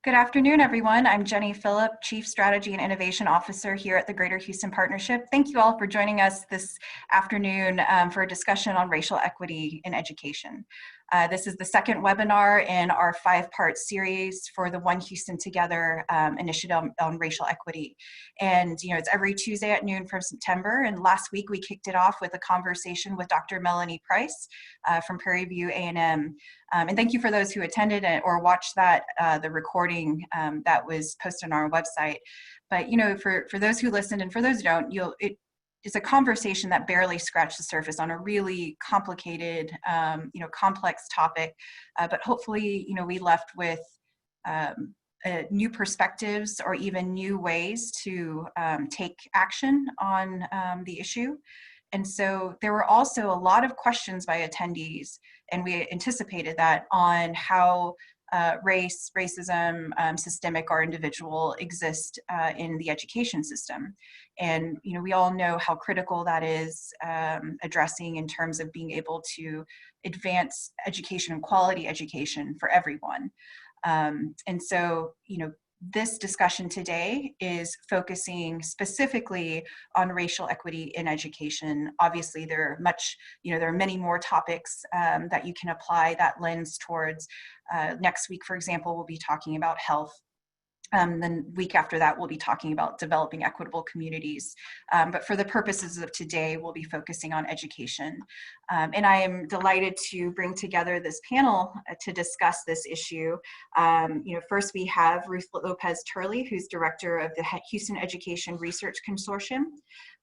Good afternoon, everyone. I'm Jenny Phillip, Chief Strategy and Innovation Officer here at the Greater Houston Partnership. Thank you all for joining us this afternoon for a discussion on racial equity in education. This is the second webinar in our 5-part series for the One Houston Together initiative on racial equity. And it's every Tuesday at noon from September. And last week we kicked it off with a conversation with Dr. Melanie Price from Prairie View A&M. And thank you for those who attended or watched that, the recording that was posted on our website. But for those who listened and for those who don't, it's a conversation that barely scratched the surface on a really complicated, complex topic. But hopefully, we left with new perspectives or even new ways to take action on the issue. And so there were also a lot of questions by attendees, and we anticipated that, on how race, racism, systemic or individual, exist in the education system. And we all know how critical that is addressing in terms of being able to advance education and quality education for everyone. And so, this discussion today is focusing specifically on racial equity in education. Obviously, there are many more topics that you can apply that lens towards. Next week, for example, we'll be talking about health. Then week after that, we'll be talking about developing equitable communities. But for the purposes of today, we'll be focusing on education. And I am delighted to bring together this panel to discuss this issue. First we have Ruth Lopez-Turley, who's director of the Houston Education Research Consortium.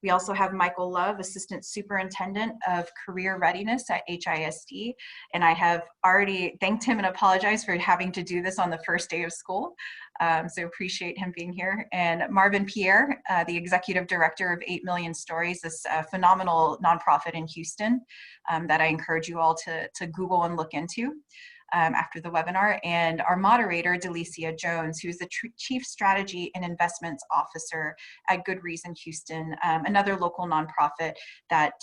We also have Michael Love, Assistant Superintendent of Career Readiness at HISD. And I have already thanked him and apologized for having to do this on the first day of school. So appreciate him being here. And Marvin Pierre, the Executive Director of 8 Million Stories, this phenomenal nonprofit in Houston that I encourage you all to Google and look into after the webinar. And our moderator, Delicia Jones, who is the Chief Strategy and Investments Officer at Good Reason Houston, another local nonprofit that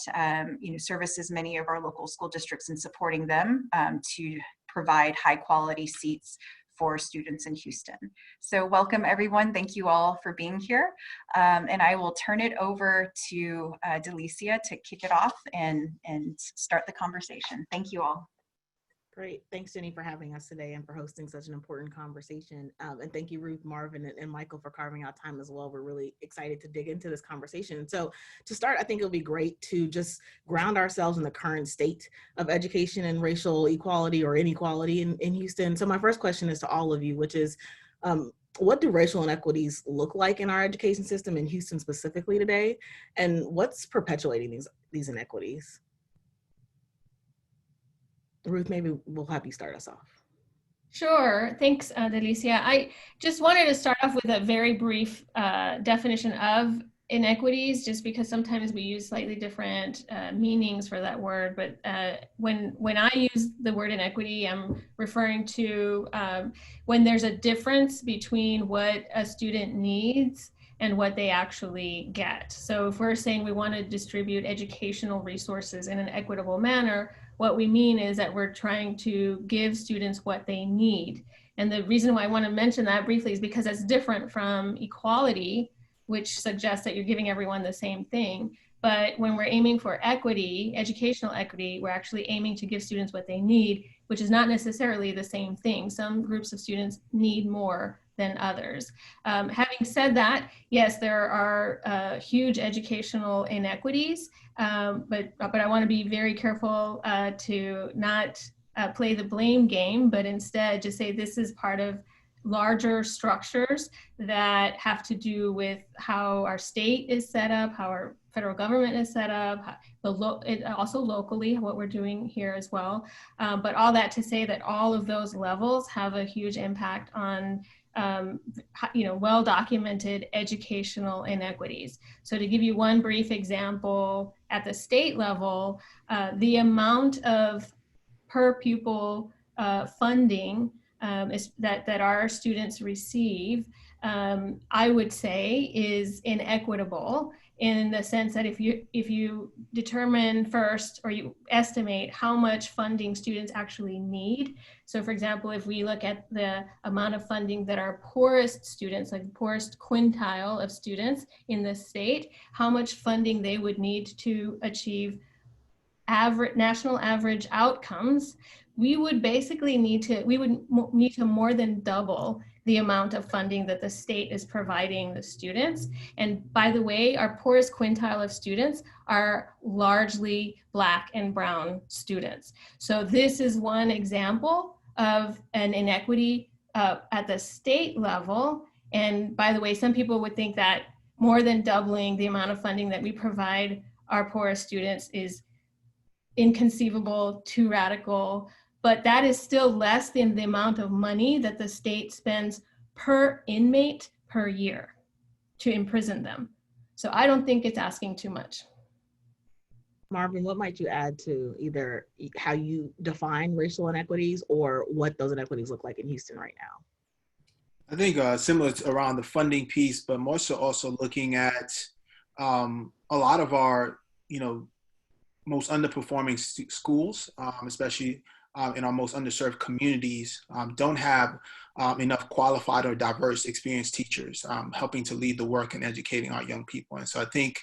services many of our local school districts and supporting them to provide high quality seats for students in Houston. So welcome everyone. Thank you all for being here. And I will turn it over to Delicia to kick it off and start the conversation. Thank you all. Great. Thanks, Jenny, for having us today and for hosting such an important conversation. And thank you, Ruth, Marvin, and Michael, for carving out time as well. We're really excited to dig into this conversation. So to start, I think it'll be great to just ground ourselves in the current state of education and racial equality or inequality in Houston. So my first question is to all of you, which is, what do racial inequities look like in our education system in Houston specifically today? And what's perpetuating these inequities? Ruth, maybe we'll have you start us off. Sure. Thanks, Delicia. I just wanted to start off with a very brief definition of inequities, just because sometimes we use slightly different meanings for that word. But when I use the word inequity, I'm referring to when there's a difference between what a student needs and what they actually get. So if we're saying we want to distribute educational resources in an equitable manner, what we mean is that we're trying to give students what they need. And the reason why I want to mention that briefly is because it's different from equality, which suggests that you're giving everyone the same thing. But when we're aiming for equity, educational equity, we're actually aiming to give students what they need, which is not necessarily the same thing. Some groups of students need more than others. Having said that, yes, there are huge educational inequities, but I want to be very careful to not play the blame game, but instead just say this is part of larger structures that have to do with how our state is set up, how our federal government is set up, also locally, what we're doing here as well. But all that to say that all of those levels have a huge impact on well-documented educational inequities. So to give you one brief example, at the state level, the amount of per pupil funding that our students receive, I would say, is inequitable in the sense that if you determine first, or you estimate how much funding students actually need. So for example, if we look at the amount of funding that our poorest students, like the poorest quintile of students in the state, how much funding they would need to achieve national average outcomes, we would basically need to more than double the amount of funding that the state is providing the students. And by the way, our poorest quintile of students are largely Black and brown students. So this is one example of an inequity at the state level. And by the way, some people would think that more than doubling the amount of funding that we provide our poorest students is inconceivable, too radical, but that is still less than the amount of money that the state spends per inmate per year to imprison them. So I don't think it's asking too much. Marvin, what might you add to either how you define racial inequities or what those inequities look like in Houston right now? I think similar to around the funding piece, but more so also looking at a lot of our, most underperforming schools, especially in our most underserved communities, don't have enough qualified or diverse experienced teachers helping to lead the work in educating our young people. And so I think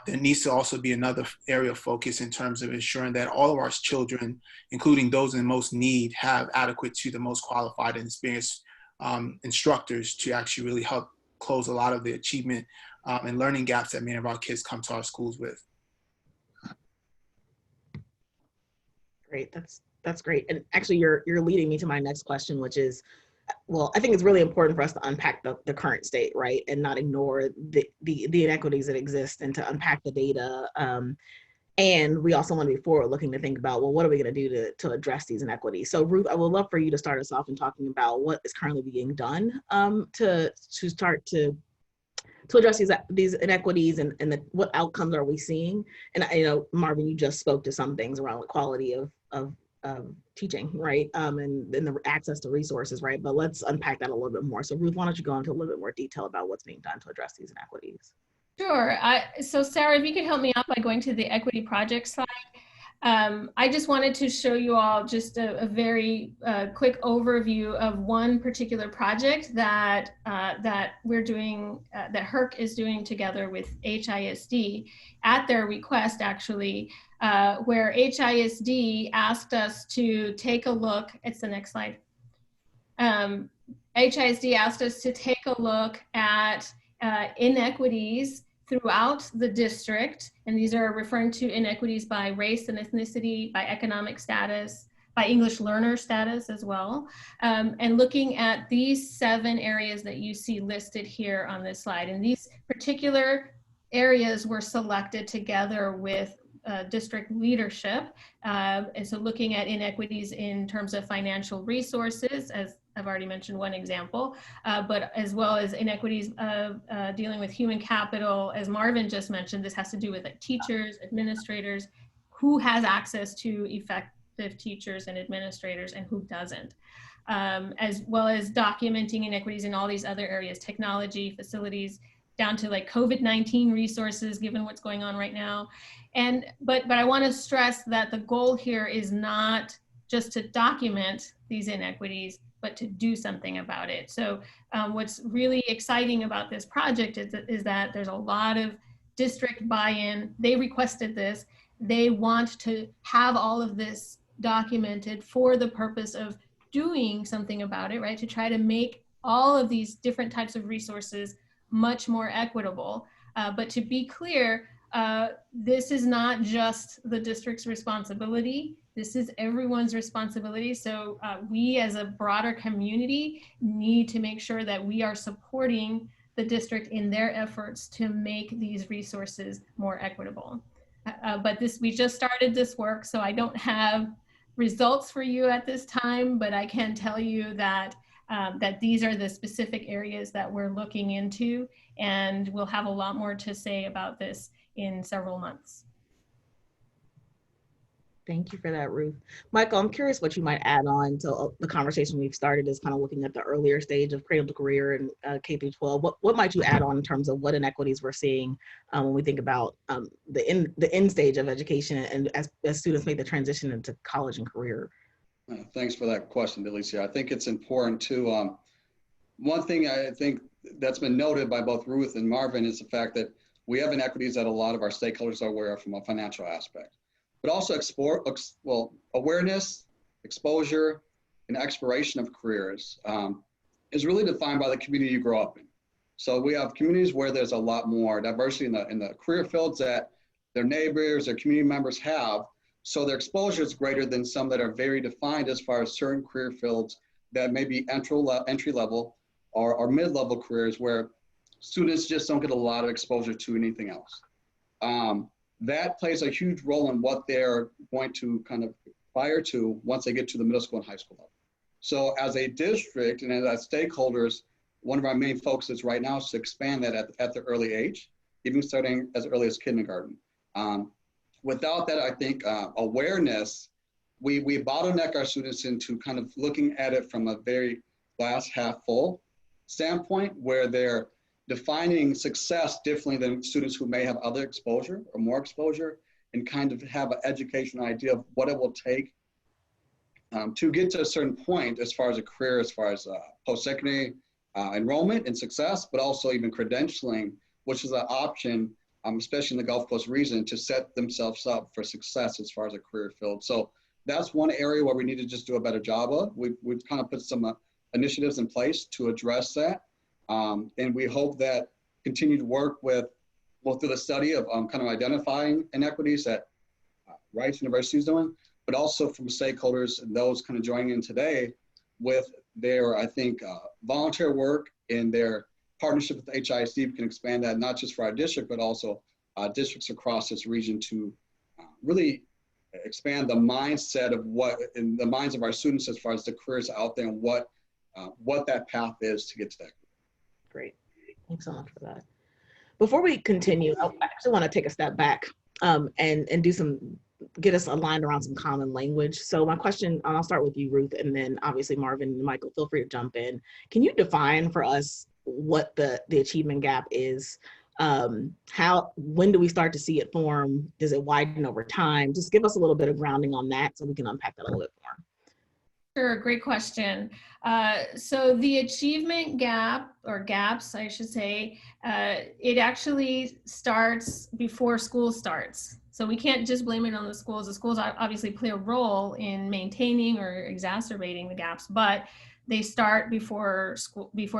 there needs to also be another area of focus in terms of ensuring that all of our children, including those in most need, have adequate to the most qualified and experienced instructors to actually really help close a lot of the achievement and learning gaps that many of our kids come to our schools with. Great, that's great. And actually you're leading me to my next question, which is, well, I think it's really important for us to unpack the current state, right? And not ignore the inequities that exist, and to unpack the data. And we also want to be forward looking to think about, well, what are we going to do to address these inequities? So Ruth, I would love for you to start us off in talking about what is currently being done to start to address these inequities, and what outcomes are we seeing? And Marvin, you just spoke to some things around the quality of teaching, right? And the access to resources, right? But let's unpack that a little bit more. So Ruth, why don't you go into a little bit more detail about what's being done to address these inequities? Sure. So Sarah, if you could help me out by going to the equity project slide. I just wanted to show you all just a very quick overview of one particular project that we're doing, that HERC is doing together with HISD at their request, actually, where HISD asked us to take a look. It's the next slide. HISD asked us to take a look at inequities throughout the district, and these are referring to inequities by race and ethnicity, by economic status, by English learner status as well, and looking at these 7 areas that you see listed here on this slide. And these particular areas were selected together with district leadership, and so looking at inequities in terms of financial resources, as I've already mentioned one example, but as well as inequities of dealing with human capital. As Marvin just mentioned, this has to do with teachers, administrators, who has access to effective teachers and administrators and who doesn't, as well as documenting inequities in all these other areas, technology, facilities, down to like COVID-19 resources, given what's going on right now. But I want to stress that the goal here is not just to document these inequities, but to do something about it. So what's really exciting about this project is that there's a lot of district buy-in. They requested this. They want to have all of this documented for the purpose of doing something about it, right? To try to make all of these different types of resources much more equitable. But to be clear, this is not just the district's responsibility. This is everyone's responsibility. So we as a broader community need to make sure that we are supporting the district in their efforts to make these resources more equitable. But we just started this work, so I don't have results for you at this time, but I can tell you that that these are the specific areas that we're looking into, and we'll have a lot more to say about this in several months. Thank you for that, Ruth. Michael, I'm curious what you might add on to the conversation we've started is kind of looking at the earlier stage of cradle to career and K through 12. What might you add on in terms of what inequities we're seeing when we think about the end stage of education and as students make the transition into college and career? Thanks for that question, Delicia. I think it's important to, one thing I think that's been noted by both Ruth and Marvin is the fact that we have inequities that a lot of our stakeholders are aware of from a financial aspect, but also awareness, exposure, and exploration of careers is really defined by the community you grow up in. So we have communities where there's a lot more diversity in the career fields that their neighbors, their community members have. So their exposure is greater than some that are very defined as far as certain career fields that may be entry level or mid-level careers where students just don't get a lot of exposure to anything else. That plays a huge role in what they're going to kind of aspire to once they get to the middle school and high school level. So as a district and as stakeholders, one of our main focuses right now is to expand that at the early age, even starting as early as kindergarten. Without that, I think awareness, we bottleneck our students into kind of looking at it from a very glass half full standpoint where they're defining success differently than students who may have other exposure or more exposure and kind of have an educational idea of what it will take to get to a certain point as far as a career, as far as post-secondary enrollment and success, but also even credentialing, which is an option, especially in the Gulf Coast region, to set themselves up for success as far as a career field. So that's one area where we need to just do a better job of. We've kind of put some initiatives in place to address that. And we hope that continued work with, well, through the study of kind of identifying inequities that Rice University is doing, but also from stakeholders and those kind of joining in today with their, I think, volunteer work and their partnership with HISD. We can expand that not just for our district, but also districts across this region to really expand the mindset of what in the minds of our students as far as the careers out there and what that path is to get to that. Great. Thanks so much for that. Before we continue, I actually want to take a step back and get us aligned around some common language. So my question, and I'll start with you, Ruth, and then obviously Marvin and Michael, feel free to jump in. Can you define for us what the achievement gap is? When do we start to see it form? Does it widen over time? Just give us a little bit of grounding on that so we can unpack that a little bit more. Sure, great question. So the achievement gap, or gaps, I should say, it actually starts before school starts. So we can't just blame it on the schools. The schools obviously play a role in maintaining or exacerbating the gaps, but they start before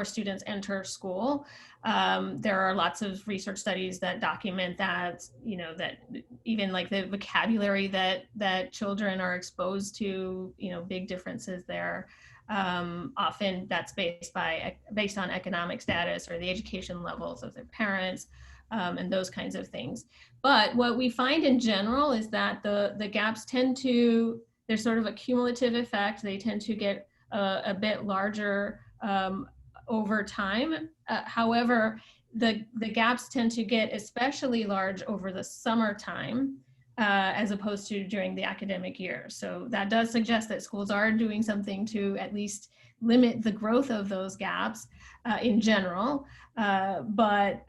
students enter school. There are lots of research studies that document that, that even like the vocabulary that children are exposed to, big differences there. Often that's based on economic status or the education levels of their parents, and those kinds of things. But what we find in general is that the gaps there's sort of a cumulative effect. They tend to get a bit larger over time. However, the gaps tend to get especially large over the summertime as opposed to during the academic year. So that does suggest that schools are doing something to at least limit the growth of those gaps in general. But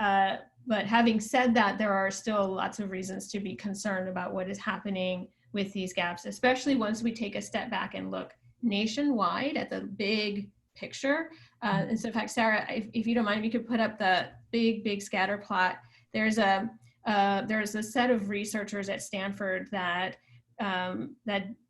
having said that, there are still lots of reasons to be concerned about what is happening with these gaps, especially once we take a step back and look nationwide at the big picture. And so in fact, Sarah, if you don't mind, if you could put up the big scatter plot. There's a set of researchers at Stanford that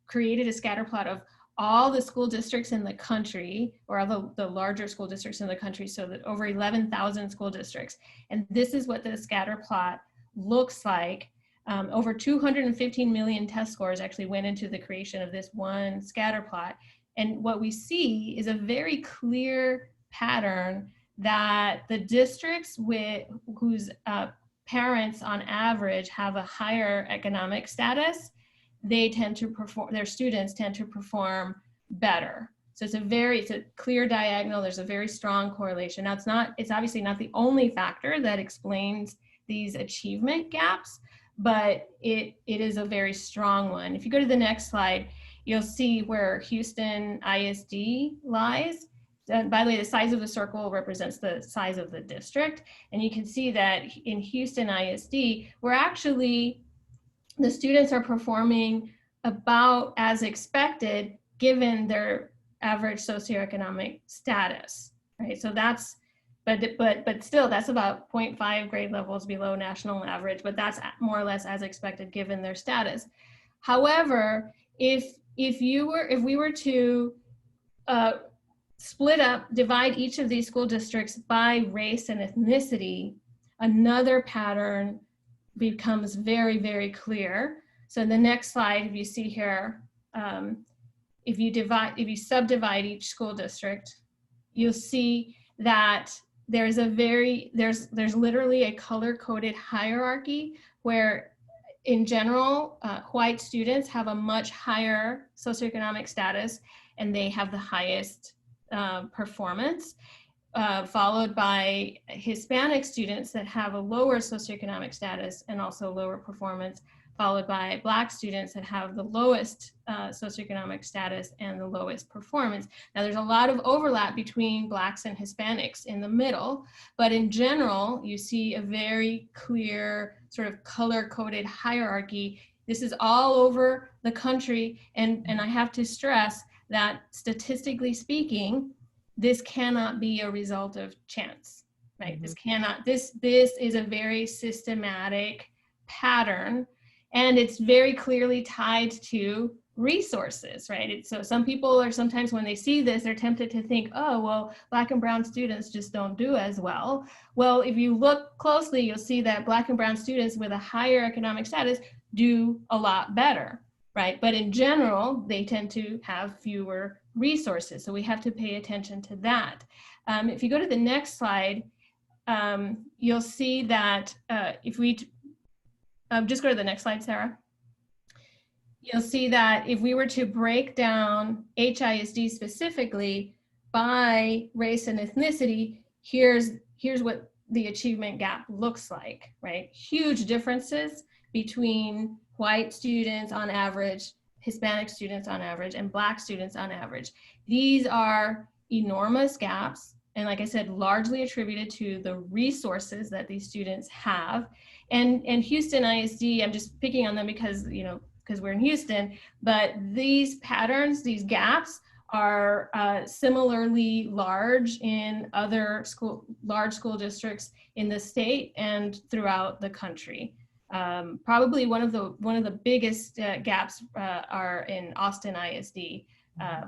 created a scatter plot of all the school districts in the country, or all the larger school districts in the country, so that over 11,000 school districts. And this is what the scatter plot looks like. Over 215 million test scores actually went into the creation of this one scatter plot. And what we see is a very clear pattern that the districts whose parents on average have a higher economic status, their students tend to perform better. So it's a clear diagonal. There's a very strong correlation. Now it's obviously not the only factor that explains these achievement gaps, but it is a very strong one. If you go to the next slide, you'll see where Houston ISD lies. By the way, the size of the circle represents the size of the district. And you can see that in Houston ISD, we're actually, the students are performing about as expected given their average socioeconomic status, right? So that's, but still that's about 0.5 grade levels below national average, but that's more or less as expected given their status. However, if we were to split up, divide each of these school districts by race and ethnicity, another pattern becomes very, very clear. So the next slide, if you see here, if you subdivide each school district, you'll see that there's literally a color-coded hierarchy where in general, white students have a much higher socioeconomic status and they have the highest performance, followed by Hispanic students that have a lower socioeconomic status and also lower performance, followed by Black students that have the lowest socioeconomic status and the lowest performance. Now there's a lot of overlap between Blacks and Hispanics in the middle, but in general, you see a very clear sort of color-coded hierarchy. This is all over the country, and I have to stress that statistically speaking, this cannot be a result of chance, right? Mm-hmm. This is a very systematic pattern, and it's very clearly tied to resources, right? So some people are sometimes when they see this, they're tempted to think, oh, well, Black and brown students just don't do as well. Well, if you look closely, you'll see that Black and brown students with a higher economic status do a lot better, right? But in general, they tend to have fewer resources. So we have to pay attention to that. If you go to the next slide, you'll see that if we just go to the next slide, Sarah. You'll see that if we were to break down HISD specifically by race and ethnicity, here's what the achievement gap looks like, right? Huge differences between white students on average, Hispanic students on average, and Black students on average. These are enormous gaps, and like I said, largely attributed to the resources that these students have. And Houston ISD, I'm just picking on them because, you know, because we're in Houston, but these patterns, these gaps are similarly large in other large school districts in the state and throughout the country. Probably one of the biggest gaps are in Austin ISD,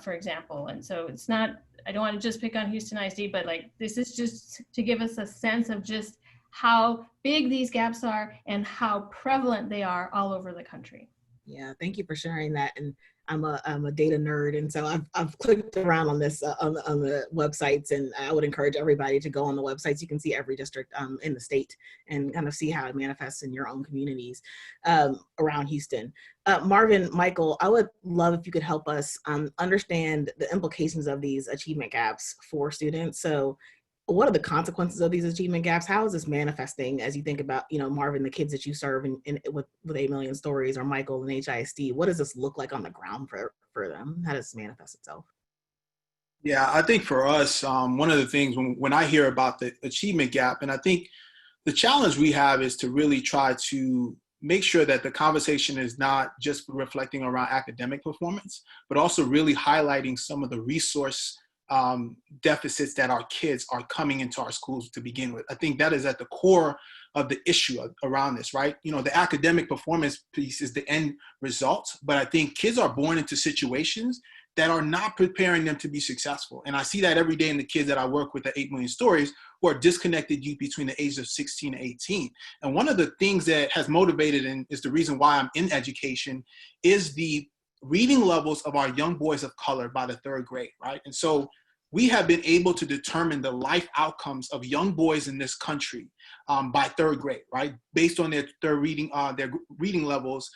for example. And so it's not, I don't want to just pick on Houston ISD, but like this is just to give us a sense of just how big these gaps are and how prevalent they are all over the country. Yeah, thank you for sharing that. And I'm a data nerd, and so I've clicked around on this on the websites, and I would encourage everybody to go on the websites. You can see every district in the state and kind of see how it manifests in your own communities around Houston. Marvin, Michael, I would love if you could help us understand the implications of these achievement gaps for students. So what are the consequences of these achievement gaps? How is this manifesting as you think about, you know, Marvin, the kids that you serve with 8 Million Stories, or Michael and HISD? What does this look like on the ground for them? How does this manifest itself? Yeah, I think for us, one of the things when I hear about the achievement gap, and I think the challenge we have is to really try to make sure that the conversation is not just reflecting around academic performance, but also really highlighting some of the resource deficits that our kids are coming into our schools to begin with. I think that is at the core of the issue around this, right? You know, the academic performance piece is the end result, but I think kids are born into situations that are not preparing them to be successful. And I see that every day in the kids that I work with at 8 Million Stories, who are disconnected youth between the ages of 16 and 18. And one of the things that has motivated and is the reason why I'm in education is the reading levels of our young boys of color by the 3rd grade, right? And so we have been able to determine the life outcomes of young boys in this country by 3rd grade, right? Based on their reading levels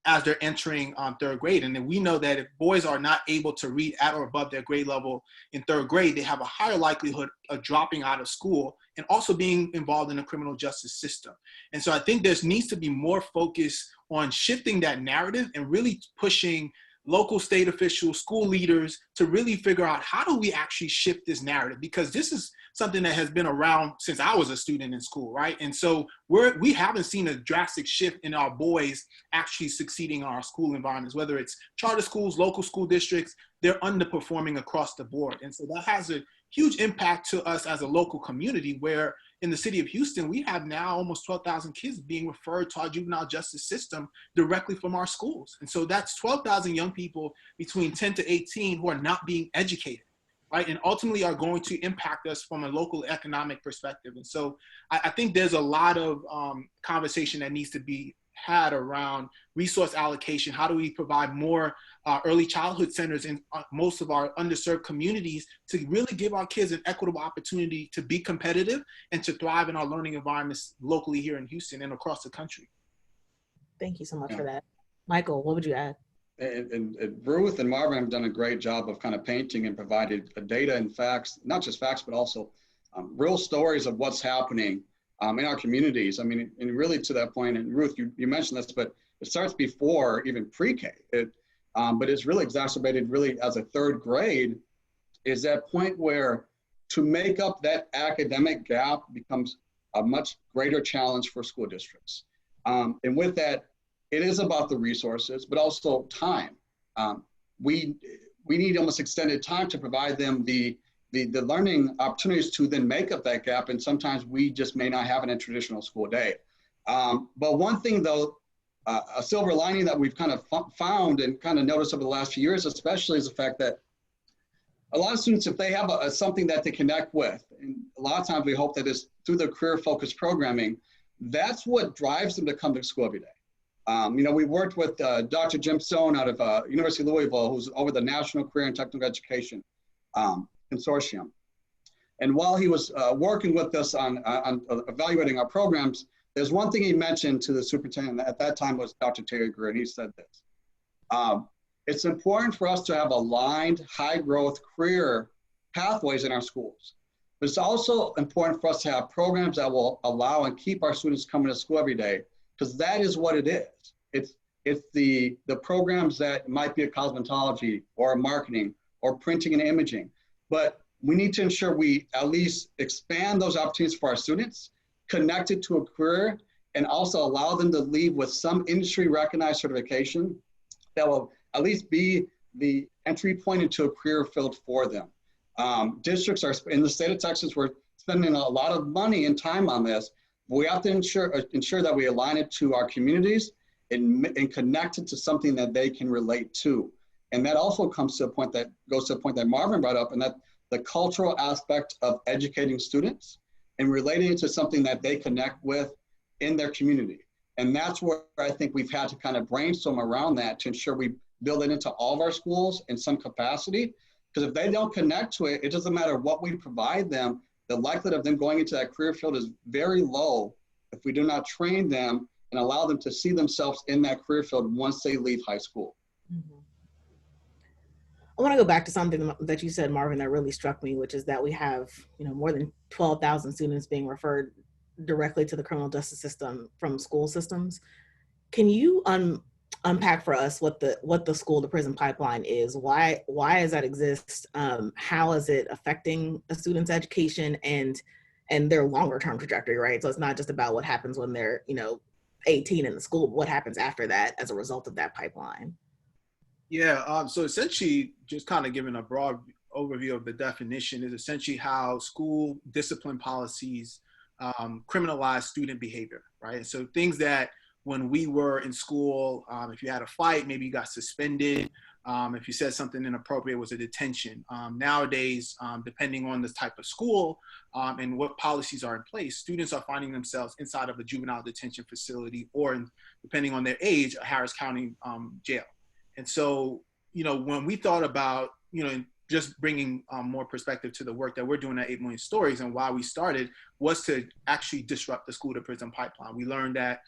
as they're entering third grade. And then we know that if boys are not able to read at or above their grade level in third grade, they have a higher likelihood of dropping out of school and also being involved in the criminal justice system. And so I think there needs to be more focus on shifting that narrative and really pushing local, state officials, school leaders to really figure out how do we actually shift this narrative, because this is something that has been around since I was a student in school, right? And so we haven't seen a drastic shift in our boys actually succeeding in our school environments, whether it's charter schools, local school districts, they're underperforming across the board. And so that has a huge impact to us as a local community, where in the city of Houston, we have now almost 12,000 kids being referred to our juvenile justice system directly from our schools. And so that's 12,000 young people between 10 to 18 who are not being educated, right? And ultimately are going to impact us from a local economic perspective. And so I think there's a lot of conversation that needs to be had around resource allocation. How do we provide more early childhood centers in most of our underserved communities to really give our kids an equitable opportunity to be competitive and to thrive in our learning environments locally here in Houston and across the country? Thank you so much for that. Michael, what would you add? And Ruth and Marvin have done a great job of kind of painting and provided data and facts, not just facts, but also real stories of what's happening in our communities. I mean, and really to that point, and Ruth, you mentioned this, but it starts before even pre-K. But it's really exacerbated really as a third grade, is that point where to make up that academic gap becomes a much greater challenge for school districts. And with that, it is about the resources, but also time. We need almost extended time to provide them the learning opportunities to then make up that gap. And sometimes we just may not have it in a traditional school day. But one thing though, a silver lining that we've kind of found and kind of noticed over the last few years, especially, is the fact that a lot of students, if they have something that they connect with, and a lot of times we hope that is through their career-focused programming, that's what drives them to come to school every day. We worked with Dr. Jim Stone out of University of Louisville, who's over the National Career and Technical Education Consortium. And while he was working with us on evaluating our programs, there's one thing he mentioned to the superintendent at that time was Dr. Terry Greer, and he said this: it's important for us to have aligned, high-growth career pathways in our schools. But it's also important for us to have programs that will allow and keep our students coming to school every day, because that is what it is. It's the programs that might be a cosmetology or a marketing or printing and imaging. But we need to ensure we at least expand those opportunities for our students, connect it to a career, and also allow them to leave with some industry recognized certification that will at least be the entry point into a career field for them. Districts are, in the state of Texas, we're spending a lot of money and time on this. But we have to ensure that we align it to our communities and connect it to something that they can relate to. And that also comes to a point that goes to a point that Marvin brought up, and that the cultural aspect of educating students and relating it to something that they connect with in their community. And that's where I think we've had to kind of brainstorm around that to ensure we build it into all of our schools in some capacity. Because if they don't connect to it, it doesn't matter what we provide them, the likelihood of them going into that career field is very low if we do not train them and allow them to see themselves in that career field once they leave high school. Mm-hmm. I want to go back to something that you said, Marvin, that really struck me, which is that we have, more than 12,000 students being referred directly to the criminal justice system from school systems. Can you unpack for us what the school to prison pipeline is? Why does that exist? How is it affecting a student's education and their longer term trajectory, right? So it's not just about what happens when they're 18 in the school, but what happens after that as a result of that pipeline. Yeah, so essentially, just kind of giving a broad overview of the definition, is essentially how school discipline policies criminalize student behavior, right? So things that when we were in school, if you had a fight, maybe you got suspended. If you said something inappropriate, it was a detention. Nowadays, depending on the type of school and what policies are in place, students are finding themselves inside of a juvenile detention facility, or depending on their age, a Harris County jail. And so, when we thought about, just bringing more perspective to the work that we're doing at 8 Million Stories and why we started was to actually disrupt the school to prison pipeline. We learned that,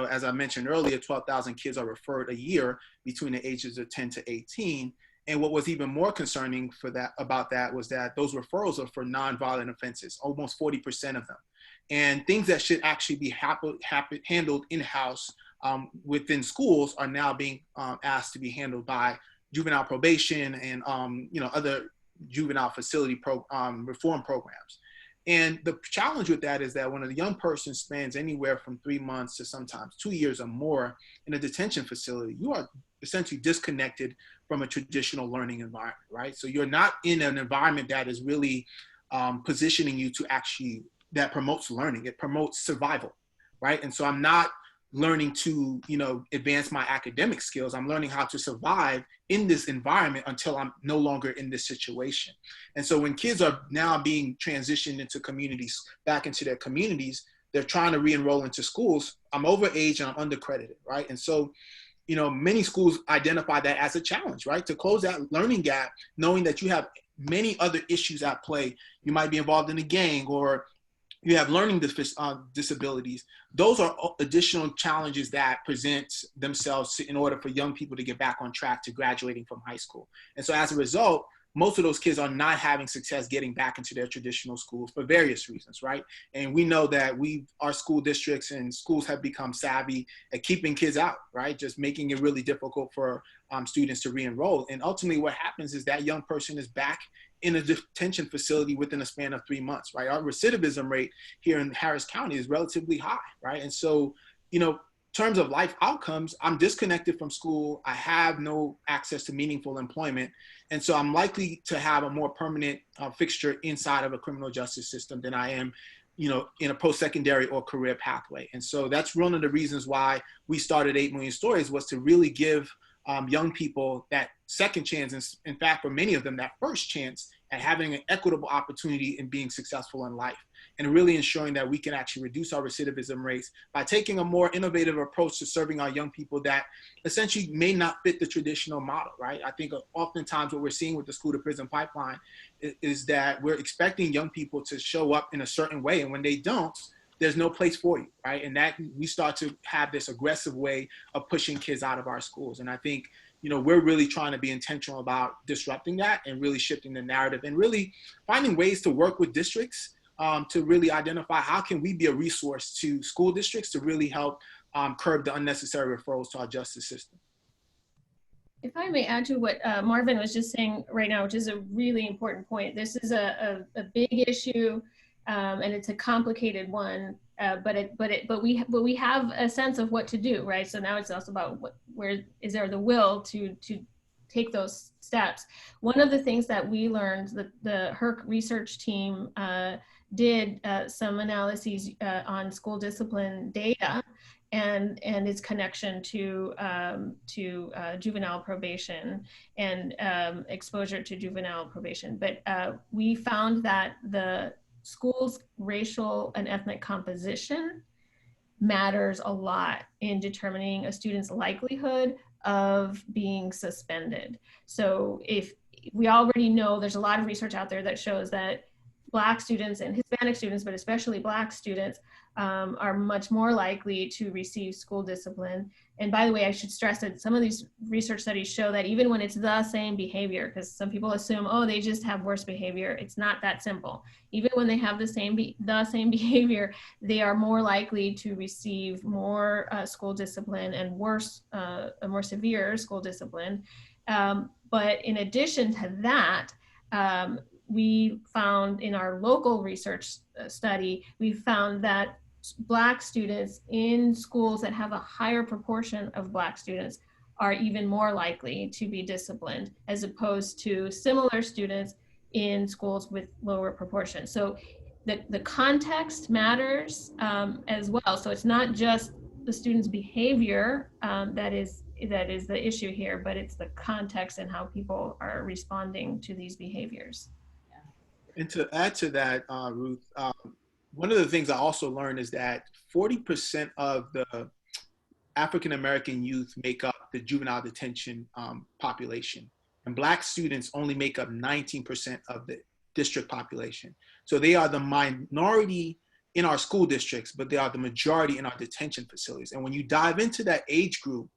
as I mentioned earlier, 12,000 kids are referred a year between the ages of 10 to 18. And what was even more concerning about that was that those referrals are for nonviolent offenses, almost 40% of them. And things that should actually be handled in-house within schools are now being asked to be handled by juvenile probation and other juvenile facility reform programs. And the challenge with that is that when a young person spends anywhere from 3 months to sometimes 2 years or more in a detention facility, you are essentially disconnected from a traditional learning environment, right? So you're not in an environment that is really positioning you to actually, that promotes learning. It promotes survival, right? And so I'm not learning to, advance my academic skills. I'm learning how to survive in this environment until I'm no longer in this situation. And so when kids are now being transitioned into communities, back into their communities, they're trying to re-enroll into schools. I'm over age and I'm undercredited, right? And so, many schools identify that as a challenge, right? To close that learning gap, knowing that you have many other issues at play. You might be involved in a gang, or you have learning disabilities. Those are additional challenges that present themselves in order for young people to get back on track to graduating from high school. And so as a result, most of those kids are not having success getting back into their traditional schools for various reasons, right? And we know that our school districts and schools have become savvy at keeping kids out, right? Just making it really difficult for students to re-enroll. And ultimately what happens is that young person is back in a detention facility within a span of 3 months, right? Our recidivism rate here in Harris County is relatively high, right? And so, terms of life outcomes, I'm disconnected from school. I have no access to meaningful employment. And so I'm likely to have a more permanent fixture inside of a criminal justice system than I am, in a post-secondary or career pathway. And so that's one of the reasons why we started 8 Million Stories, was to really give young people that second chance, and in fact, for many of them, that first chance at having an equitable opportunity in being successful in life, and really ensuring that we can actually reduce our recidivism rates by taking a more innovative approach to serving our young people that essentially may not fit the traditional model, right? I think oftentimes what we're seeing with the school to prison pipeline is that we're expecting young people to show up in a certain way, and when they don't, there's no place for you, right? And that we start to have this aggressive way of pushing kids out of our schools. And I think, we're really trying to be intentional about disrupting that and really shifting the narrative and really finding ways to work with districts to really identify how can we be a resource to school districts to really help curb the unnecessary referrals to our justice system. If I may add to what Marvin was just saying right now, which is a really important point. This is a big issue, and it's a complicated one. But we have a sense of what to do, right? So now it's also about where is there the will to take those steps. One of the things that we learned, that the HERC research team did some analyses on school discipline data and its connection to juvenile probation and exposure to juvenile probation. But we found that the school's racial and ethnic composition matters a lot in determining a student's likelihood of being suspended. So if we already know, there's a lot of research out there that shows that Black students and Hispanic students, but especially Black students, are much more likely to receive school discipline. And by the way, I should stress that some of these research studies show that even when it's the same behavior, because some people assume, oh, they just have worse behavior. It's not that simple. Even when they have the same behavior, they are more likely to receive more school discipline and worse, more severe school discipline. But in addition to that, we found in our local research study, we found that Black students in schools that have a higher proportion of Black students are even more likely to be disciplined, as opposed to similar students in schools with lower proportion. So the context matters as well. So it's not just the student's behavior that is the issue here, but it's the context and how people are responding to these behaviors. And to add to that, Ruth, one of the things I also learned is that 40% of the African-American youth make up the juvenile detention population. and Black students only make up 19% of the district population. So they are the minority in our school districts, but they are the majority in our detention facilities. And when you dive into that age group,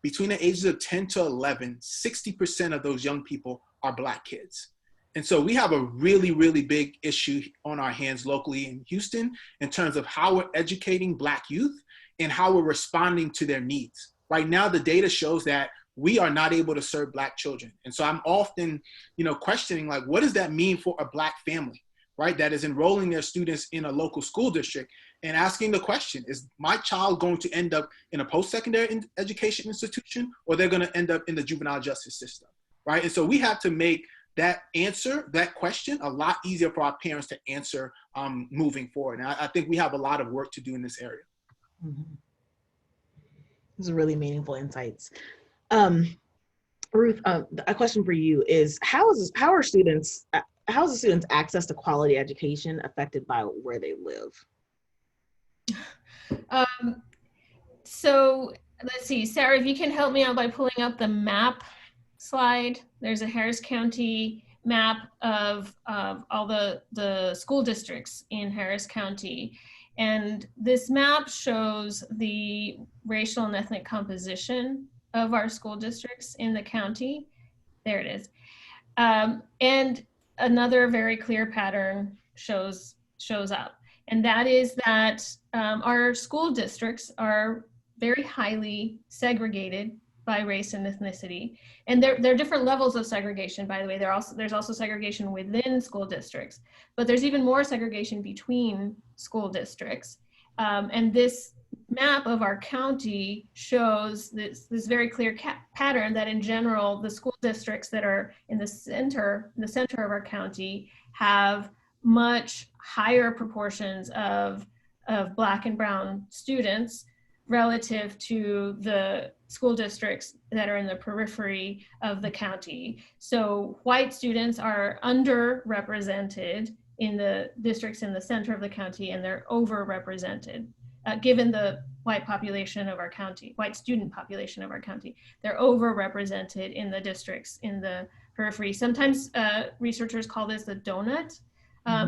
between the ages of 10 to 11, 60% of those young people are Black kids. And so we have a really, really big issue on our hands locally in Houston in terms of how we're educating Black youth and how we're responding to their needs. Right now, the data shows that we are not able to serve Black children. And so I'm often, questioning, like, what does that mean for a Black family, right, that is enrolling their students in a local school district and asking the question, is my child going to end up in a post-secondary education institution, or they're going to end up in the juvenile justice system, right? And so we have to make that question, a lot easier for our parents to answer moving forward. And I think we have a lot of work to do in this area. Mm-hmm. Those are really meaningful insights. Ruth, a question for you is, how is the students' access to quality education affected by where they live? So let's see, Sarah, if you can help me out by pulling up the map slide. There's a Harris County map of all the school districts in Harris County. And this map shows the racial and ethnic composition of our school districts in the county. There it is. And another very clear pattern shows up. And that is that our school districts are very highly segregated by race and ethnicity. And there are different levels of segregation, by the way. There's also segregation within school districts, but there's even more segregation between school districts. And this map of our county shows this very clear pattern that in general, the school districts that are in the center of our county have much higher proportions of Black and Brown students relative to the school districts that are in the periphery of the county. So white students are underrepresented in the districts in the center of the county, and they're overrepresented. Given the white population of our county, white student population of our county, they're overrepresented in the districts in the periphery. Sometimes researchers call this the donut,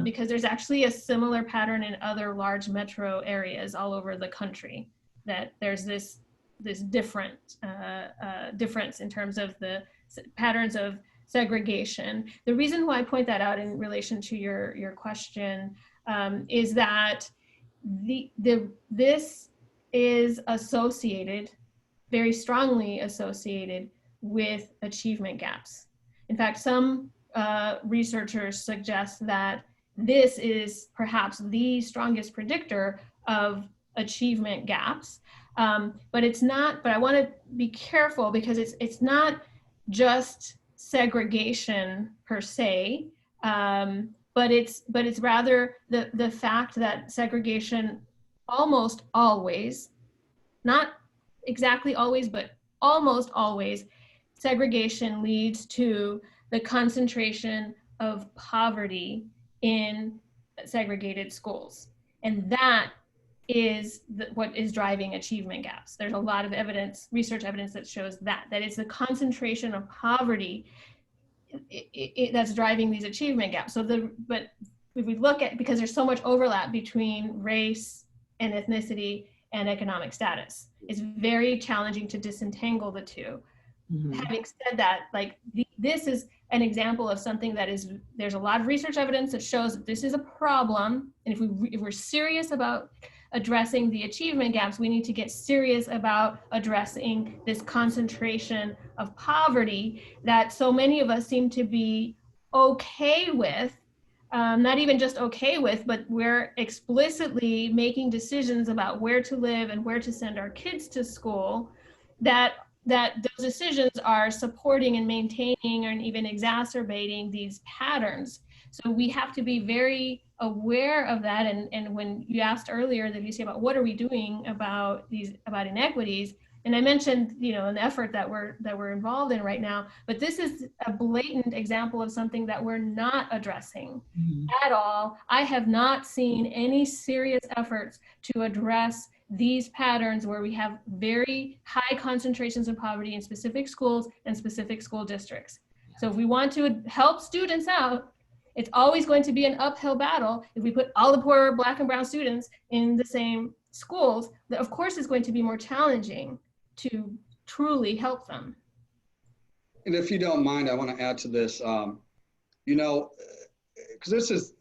because there's actually a similar pattern in other large metro areas all over the country, that there's this difference in terms of the patterns of segregation. The reason why I point that out in relation to your question is that this is associated, very strongly associated, with achievement gaps. In fact, some researchers suggest that this is perhaps the strongest predictor of achievement gaps, but it's not. But I want to be careful, because it's not just segregation per se, but it's rather the fact that segregation almost always, not exactly always, but almost always, segregation leads to the concentration of poverty in segregated schools. And that is what is driving achievement gaps. There's a lot of evidence, research evidence, that shows that it's the concentration of poverty that's driving these achievement gaps. But if we look at, because there's so much overlap between race and ethnicity and economic status, it's very challenging to disentangle the two. Mm-hmm. Having said that, this is an example of something that there's a lot of research evidence that shows that this is a problem. And if we're serious about addressing the achievement gaps, we need to get serious about addressing this concentration of poverty that so many of us seem to be okay with, not even just okay with, but we're explicitly making decisions about where to live and where to send our kids to school, that those decisions are supporting and maintaining and even exacerbating these patterns. So we have to be very aware of that. And when you asked earlier, Delicia, about what are we doing about inequities, and I mentioned, an effort that we're involved in right now, but this is a blatant example of something that we're not addressing at all. I have not seen any serious efforts to address these patterns where we have very high concentrations of poverty in specific schools and specific school districts. So if we want to help students out, it's always going to be an uphill battle. If we put all the poor Black and brown students in the same schools, that of course is going to be more challenging to truly help them. And if you don't mind, I want to add to this, you know, because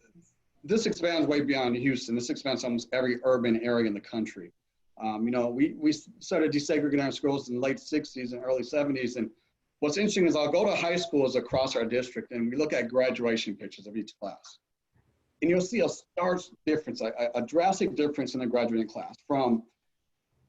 this expands way beyond Houston. This expands almost every urban area in the country. You know, we started desegregating our schools in the late 60s and early 70s. And what's interesting is I'll go to high schools across our district and we look at graduation pictures of each class. And you'll see a stark difference, a drastic difference in the graduating class from,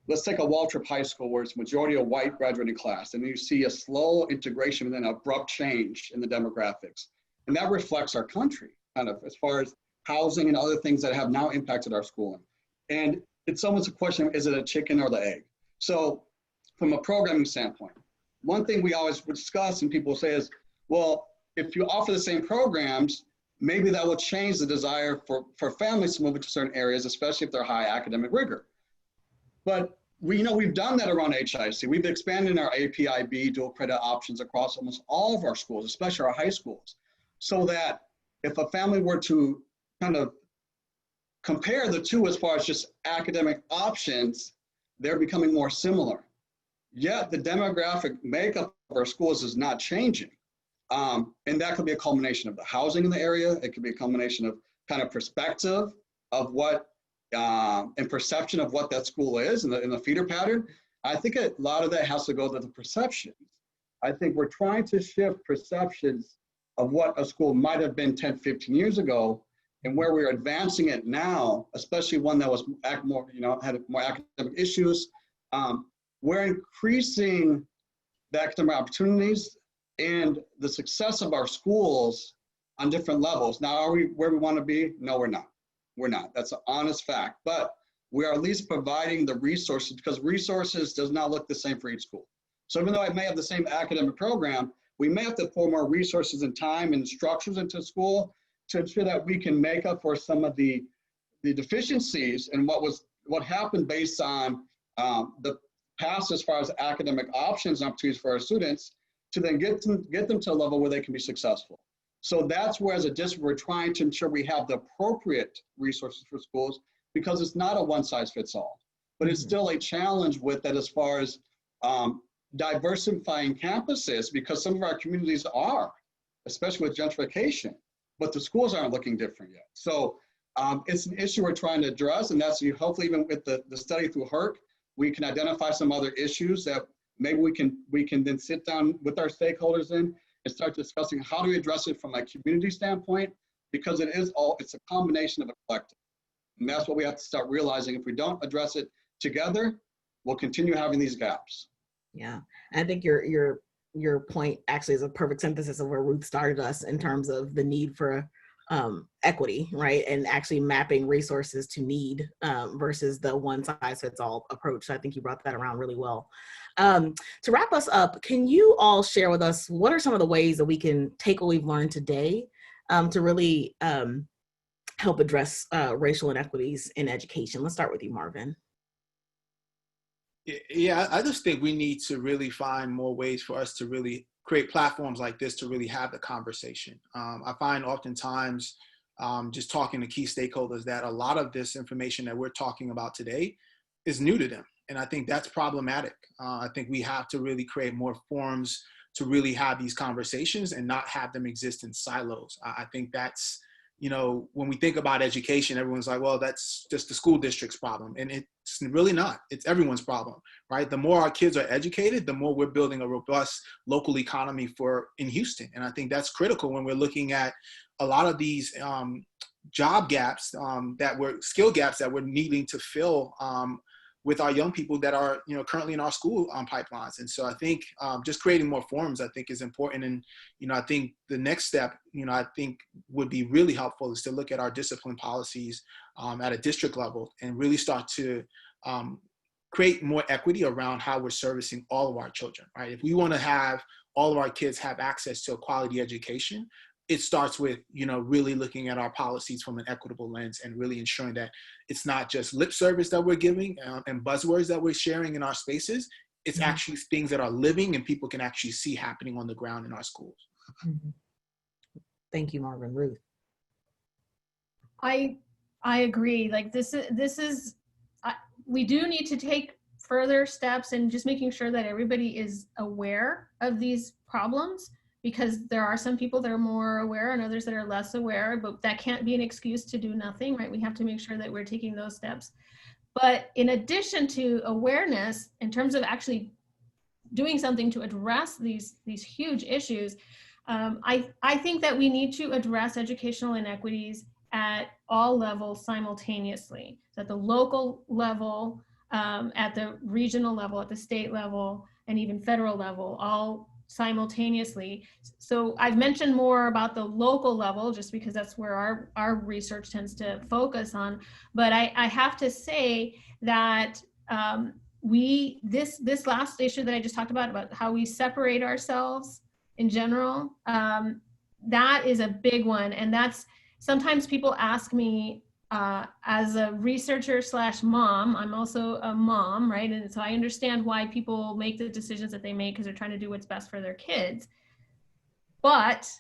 let's take a Waltrip High School where it's majority of white graduating class. And you see a slow integration and then an abrupt change in the demographics. And that reflects our country kind of as far as housing and other things that have now impacted our schooling. And it's almost a question, is it a chicken or the egg? So from a programming standpoint, one thing we always discuss and people say is, well, if you offer the same programs, maybe that will change the desire for families to move into certain areas, especially if they're high academic rigor. But we've done that around HIC. We've expanded our APIB dual credit options across almost all of our schools, especially our high schools, so that if a family were to kind of compare the two as far as just academic options, they're becoming more similar. Yet the demographic makeup of our schools is not changing. And that could be a culmination of the housing in the area. It could be a combination of kind of perspective of what and perception of what that school is in the feeder pattern. I think a lot of that has to go to the perceptions. I think we're trying to shift perceptions of what a school might have been 10, 15 years ago, and where we're advancing it now, especially one that was more, had more academic issues. We're increasing the academic opportunities and the success of our schools on different levels. Now, are we where we want to be? No, we're not. We're not. That's an honest fact. But we are at least providing the resources, because resources does not look the same for each school. So even though I may have the same academic program, we may have to pour more resources and time and structures into school to ensure that we can make up for some of the deficiencies and what happened based on the past as far as academic options and opportunities for our students, to then get them to a level where they can be successful. So that's where, as a district, we're trying to ensure we have the appropriate resources for schools, because it's not a one size fits all, but it's still a challenge with that as far as diversifying campuses, because some of our communities are, especially with gentrification, but the schools aren't looking different yet. So it's an issue we're trying to address, and that's hopefully even with the study through HERC, we can identify some other issues that maybe we can then sit down with our stakeholders in and start discussing how do we address it from a community standpoint, because it's a combination of a collective. And that's what we have to start realizing. If we don't address it together, we'll continue having these gaps. Yeah, I think your point actually is a perfect synthesis of where Ruth started us in terms of the need for equity, right? And actually mapping resources to need versus the one size fits all approach. So I think you brought that around really well. To wrap us up, can you all share with us what are some of the ways that we can take what we've learned today to really help address racial inequities in education? Let's start with you, Marvin. Yeah, I just think we need to really find more ways for us to really create platforms like this to really have the conversation. I find oftentimes just talking to key stakeholders that a lot of this information that we're talking about today is new to them. And I think that's problematic. I think we have to really create more forums to really have these conversations and not have them exist in silos. I think that's, when we think about education, everyone's like, well, that's just the school district's problem. And it's really not. It's everyone's problem, right? The more our kids are educated, the more we're building a robust local economy in Houston. And I think that's critical when we're looking at a lot of these job gaps, skill gaps that we're needing to fill with our young people that are, currently in our school pipelines. And so I think just creating more forums, I think, is important. And, I think the next step, I think would be really helpful is to look at our discipline policies at a district level and really start to create more equity around how we're servicing all of our children, right? If we want to have all of our kids have access to a quality education, it starts with, really looking at our policies from an equitable lens and really ensuring that it's not just lip service that we're giving and buzzwords that we're sharing in our spaces. It's actually things that are living and people can actually see happening on the ground in our schools. Mhm. Thank you, Marvin. Ruth. I agree. Like we do need to take further steps in just making sure that everybody is aware of these problems, because there are some people that are more aware and others that are less aware, but that can't be an excuse to do nothing, right? We have to make sure that we're taking those steps. But in addition to awareness, in terms of actually doing something to address these huge issues, I think that we need to address educational inequities at all levels simultaneously. So at the local level, at the regional level, at the state level, and even federal level, all simultaneously. So I've mentioned more about the local level just because that's where our research tends to focus on. But I have to say that this last issue that I just talked about how we separate ourselves in general, that is a big one. And that's, sometimes people ask me, as a researcher / mom, I'm also a mom, right? And so I understand why people make the decisions that they make because they're trying to do what's best for their kids. But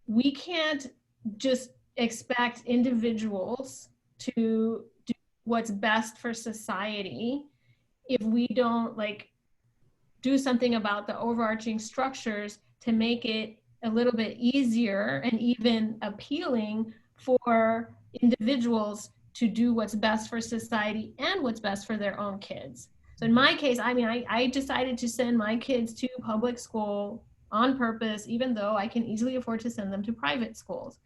we can't just expect individuals to do what's best for society if we don't do something about the overarching structures to make it a little bit easier and even appealing for individuals to do what's best for society and what's best for their own kids. So in my case, I decided to send my kids to public school on purpose, even though I can easily afford to send them to private schools,